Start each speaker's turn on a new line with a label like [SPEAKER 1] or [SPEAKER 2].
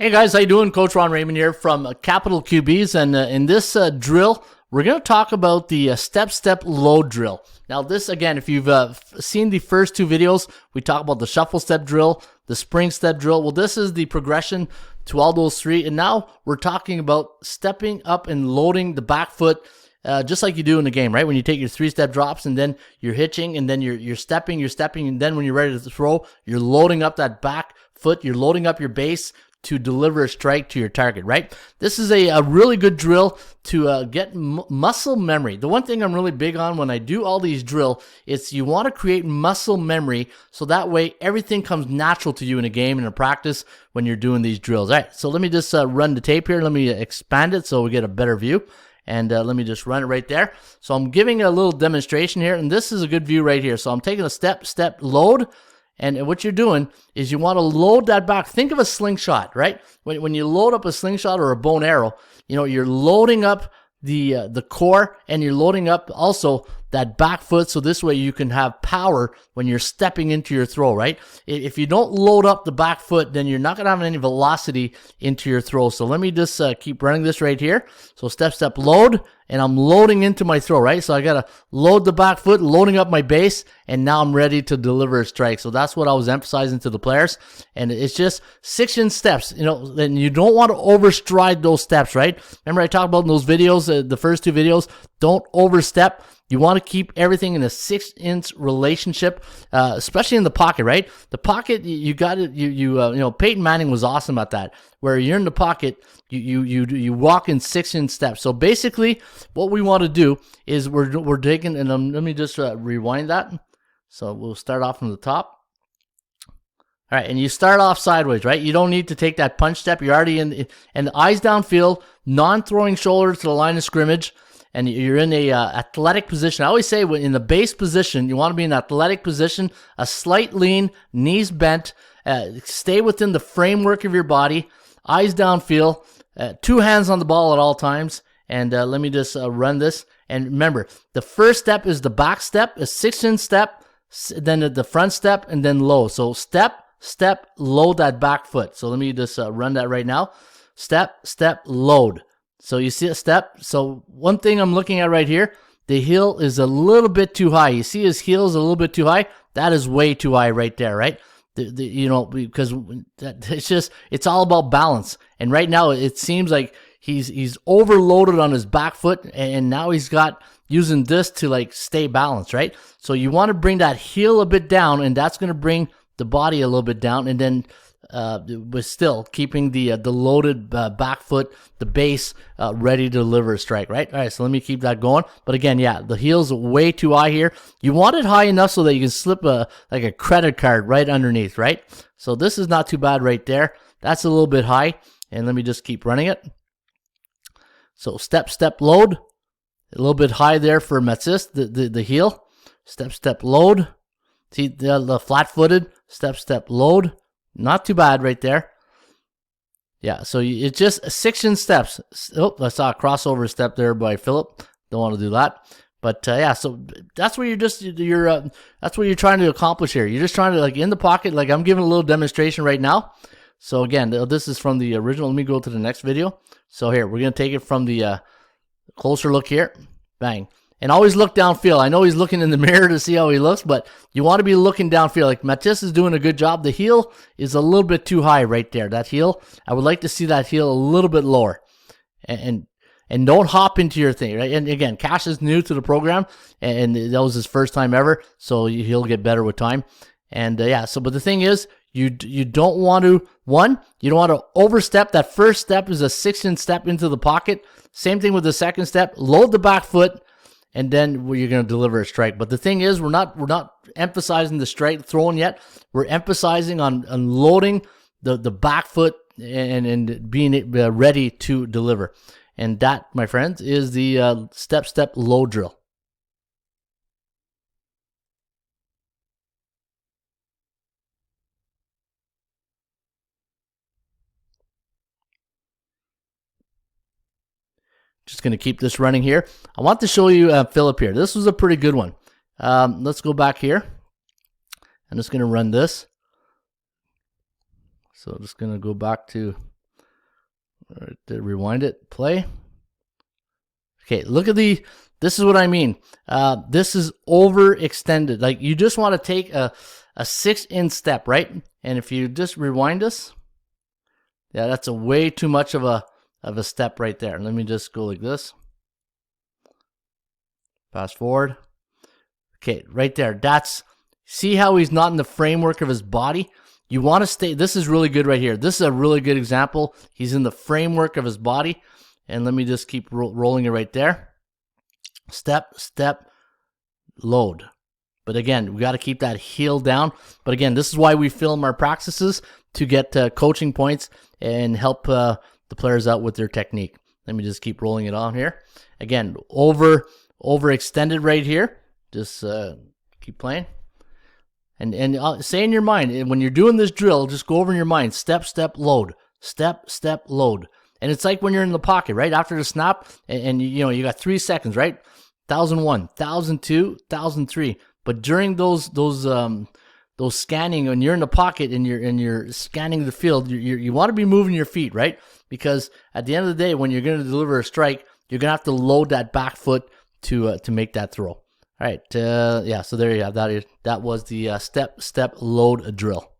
[SPEAKER 1] Hey guys, how you doing? Coach Ron Raymond here from Capital QBs, and in this drill, we're going to talk about the step-step load drill. Now this, again, if you've seen the first two videos, we talk about the shuffle step drill, the spring step drill. Well, this is the progression to all those three, and now we're talking about stepping up and loading the back foot, just like you do in the game, right? When you take your three-step drops and then you're hitching and then you're stepping, and then when you're ready to throw, you're loading up that back foot, you're loading up your base to deliver a strike to your target, right? This is a really good drill to get muscle memory. The one thing I'm really big on when I do all these drill is you want to create muscle memory so that way everything comes natural to you in a game and in a practice when you're doing these drills. All right, so let me just run the tape here. Let me expand it so we get a better view. And let me just run it right there. So I'm giving a little demonstration here, and this is a good view right here. So I'm taking a step load. And what you're doing is you want to load that back. Think of a slingshot, right? When you load up a slingshot or a bow and arrow, you know, you're loading up the core, and you're loading up also that back foot, so this way you can have power when you're stepping into your throw, right? If you don't load up the back foot, then you're not going to have any velocity into your throw. So let me just keep running this right here. So step load, and I'm loading into my throw, right? So I got to load the back foot, loading up my base, and now I'm ready to deliver a strike. So that's what I was emphasizing to the players. And it's just 6-inch steps, you know, and you don't want to overstride those steps, right? Remember I talked about in those videos, the first two videos, don't overstep. You want to keep everything in a 6-inch relationship, especially in the pocket, right? The pocket, you got it. You know, Peyton Manning was awesome at that. Where you're in the pocket, you walk in 6-inch steps. So basically, what we want to do is we're taking, and let me just rewind that. So we'll start off from the top. All right, and you start off sideways, right? You don't need to take that punch step. You're already in, and the eyes downfield, non-throwing shoulders to the line of scrimmage. And you're in a athletic position. I always say when in the base position, you want to be in an athletic position, a slight lean, knees bent, stay within the framework of your body, eyes downfield, 2 hands on the ball at all times. And let me just run this. And remember, the first step is the back step, a 6-inch step, then the front step, and then low. So step, load that back foot. So let me just run that right now. Step, load. So you see a step. So one thing I'm looking at right here, the heel is a little bit too high. You see his heel is a little bit too high. That is way too high right there, right? You know, because it's all about balance. And right now it seems like he's overloaded on his back foot, and now he's got using this to like stay balanced, right? So you want to bring that heel a bit down, and that's going to bring the body a little bit down, and then but still keeping the loaded back foot, the base ready to deliver a strike, right? All right, so let me keep that going. But again, yeah, the heel's way too high here. You want it high enough so that you can slip like a credit card right underneath, right? So this is not too bad right there. That's a little bit high, and let me just keep running it. So step load, a little bit high there for Matsis, the heel. Step load. See the flat-footed step load. Not too bad right there. Yeah, so it's just 6-inch steps. Oh, I saw a crossover step there by Philip. Don't want to do that. But yeah, so that's what that's what you're trying to accomplish here. You're just trying to, like, in the pocket, like I'm giving a little demonstration right now. So again, this is from the original. Let me go to the next video. So here, we're going to take it from the closer look here. Bang. And always look downfield. I know he's looking in the mirror to see how he looks, but you want to be looking downfield. Like Matisse is doing a good job. The heel is a little bit too high right there. That heel, I would like to see that heel a little bit lower. And don't hop into your thing, right? And again, Cash is new to the program, and that was his first time ever, so he'll get better with time. And yeah, so but the thing is, you don't want to, you don't want to overstep. That first step is a 6-inch step into the pocket. Same thing with the second step. Load the back foot, and then you're going to deliver a strike. But the thing is, we're not emphasizing the strike throwing yet. We're emphasizing on loading the back foot and being ready to deliver. And that, my friends, is the step load drill. Just going to keep this running here. I want to show you Philip here. This was a pretty good one. Let's go back here. I'm just going to run this. So I'm just going to go back to Rewind it, play. Okay, look at this is what I mean. This is overextended. Like, you just want to take a 6-inch step, right? And if you just rewind this, yeah, that's a way too much of a step right there. Let me just go like this. Fast forward. Okay, right there. See how he's not in the framework of his body? You want to stay, this is really good right here. This is a really good example. He's in the framework of his body. And let me just keep rolling it right there. Step, step, load. But again, we got to keep that heel down. But again, this is why we film our practices, to get coaching points and help the players out with their technique. Let me just keep rolling it on here. Again, overextended right here. Just keep playing. And say in your mind, when you're doing this drill, just go over in your mind, step, step, load. Step, step, load. And it's like when you're in the pocket, right? After the snap, and you got 3 seconds, right? 1,001, 1,002, 1,003. But during those scanning, when you're in the pocket and you're scanning the field, you want to be moving your feet, right? Because at the end of the day, when you're going to deliver a strike, you're going to have to load that back foot to make that throw. All right, yeah. So there you have that. That was the step load drill.